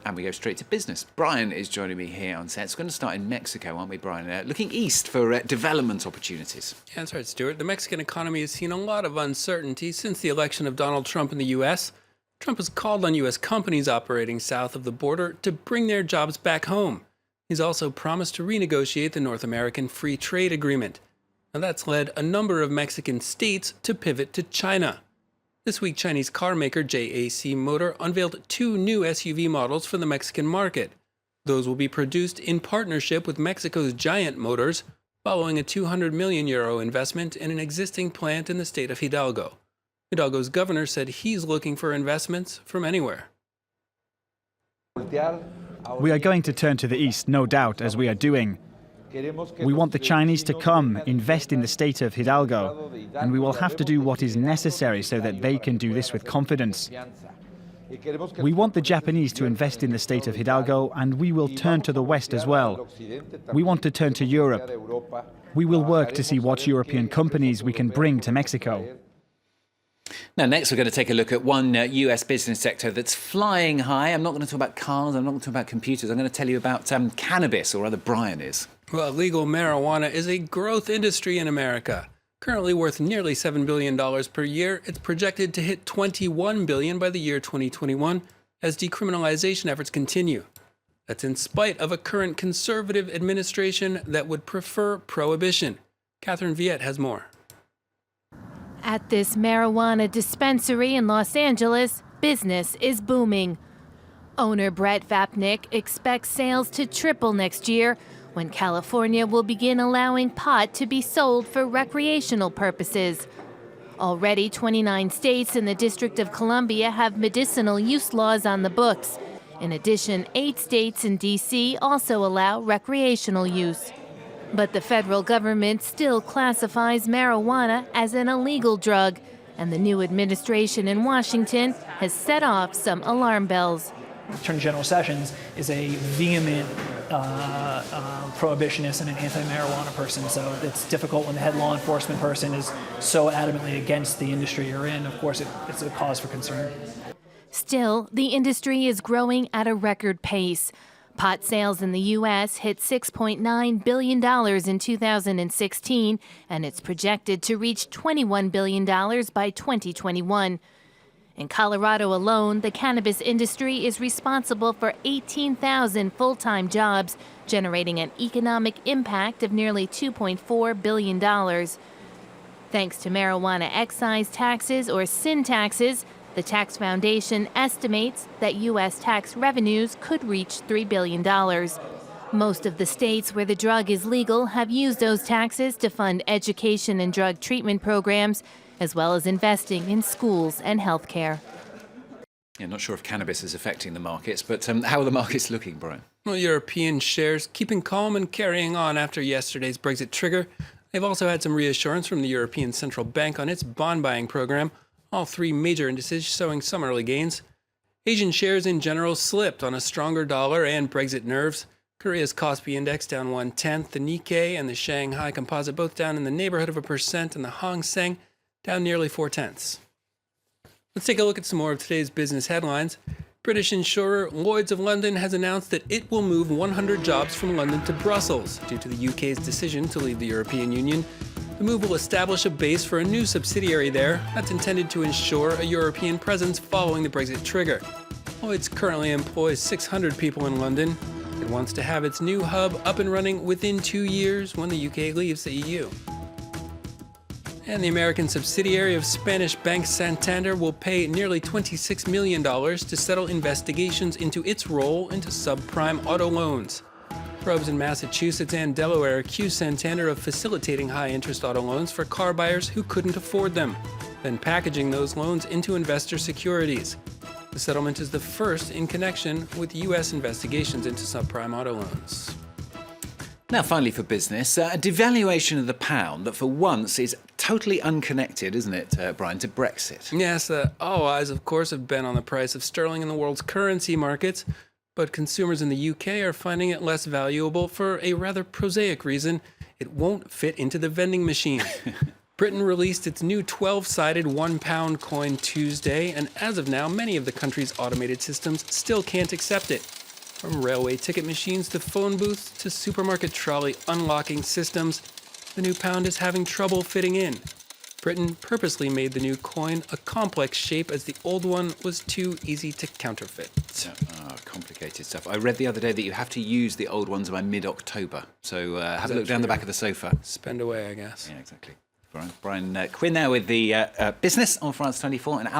And we go straight to business. Brian is joining me here on set. It's going to start in Mexico, aren't we, Brian? Looking east for development opportunities. Yeah, that's right, Stuart. The Mexican economy has seen a lot of uncertainty since the election of Donald Trump in the U.S. Trump has called on U.S. companies operating south of the border to bring their jobs back home. He's also promised to renegotiate the North American Free Trade Agreement. Now, that's led a number of Mexican states to pivot to China. This week, Chinese car maker JAC Motor unveiled 2 new SUV models for the Mexican market. Those will be produced in partnership with Mexico's Giant Motors, following a €200 million investment in an existing plant in the state of Hidalgo. Hidalgo's governor said he's looking for investments from anywhere. We are going to turn to the east, no doubt, as we are doing. We want the Chinese to come, invest in the state of Hidalgo, and we will have to do what is necessary so that they can do this with confidence. We want the Japanese to invest in the state of Hidalgo, and we will turn to the west as well. We want to turn to Europe. We will work to see what European companies we can bring to Mexico. Now, next we're going to take a look at one US business sector that's flying high. I'm not going to talk about cars, I'm not going to talk about computers. I'm going to tell you about cannabis, or rather Brian is. Well, legal marijuana is a growth industry in America. Currently worth nearly $7 billion per year, it's projected to hit $21 billion by the year 2021 as decriminalization efforts continue. That's in spite of a current conservative administration that would prefer prohibition. Catherine Viette has more. At this marijuana dispensary in Los Angeles, business is booming. Owner Brett Vapnik expects sales to triple next year when California will begin allowing pot to be sold for recreational purposes. Already, 29 states and the District of Columbia have medicinal use laws on the books. In addition, 8 states and D.C. also allow recreational use. But the federal government still classifies marijuana as an illegal drug, and the new administration in Washington has set off some alarm bells. Attorney General Sessions is a vehement prohibitionist and an anti-marijuana person, so it's difficult when the head law enforcement person is so adamantly against the industry you're in. Of course, it's a cause for concern. Still, the industry is growing at a record pace. Pot sales in the U.S. hit $6.9 billion in 2016, and it's projected to reach $21 billion by 2021. In Colorado alone, the cannabis industry is responsible for 18,000 full-time jobs, generating an economic impact of nearly $2.4 billion. Thanks to marijuana excise taxes, or sin taxes, the Tax Foundation estimates that U.S. tax revenues could reach $3 billion. Most of the states where the drug is legal have used those taxes to fund education and drug treatment programs, as well as investing in schools and health care. Yeah, not sure if cannabis is affecting the markets, but how are the markets looking, Brian? Well, European shares keeping calm and carrying on after yesterday's Brexit trigger. They've also had some reassurance from the European Central Bank on its bond buying program. All 3 major indices showing some early gains. Asian shares in general slipped on a stronger dollar and Brexit nerves. Korea's Kospi index down 1/10, the Nikkei and the Shanghai Composite both down in the neighborhood of 1%, and the Hang Seng down nearly 0.4. Let's take a look at some more of today's business headlines. British insurer Lloyd's of London has announced that it will move 100 jobs from London to Brussels due to the UK's decision to leave the European Union. The move will establish a base for a new subsidiary there that's intended to ensure a European presence following the Brexit trigger. Lloyd's currently employs 600 people in London. It wants to have its new hub up and running within 2 years when the UK leaves the EU. And the American subsidiary of Spanish bank Santander will pay nearly $26 million to settle investigations into its role into subprime auto loans. Probes in Massachusetts and Delaware accuse Santander of facilitating high-interest auto loans for car buyers who couldn't afford them, then packaging those loans into investor securities. The settlement is the first in connection with U.S. investigations into subprime auto loans. Now, finally for business, a devaluation of the pound that for once is totally unconnected, isn't it, Brian, to Brexit? Yes, all eyes, of course, have been on the price of sterling in the world's currency markets, but consumers in the UK are finding it less valuable for a rather prosaic reason. It won't fit into the vending machine. Britain released its new 12-sided £1 coin Tuesday, and as of now, many of the country's automated systems still can't accept it. From railway ticket machines to phone booths to supermarket trolley unlocking systems, the new pound is having trouble fitting in. Britain purposely made the new coin a complex shape as the old one was too easy to counterfeit. Complicated stuff. I read the other day that you have to use the old ones by mid-October. So have a look down the back of the sofa. Spend away, I guess. Yeah, exactly. Brian Quinn there with the business on France 24 and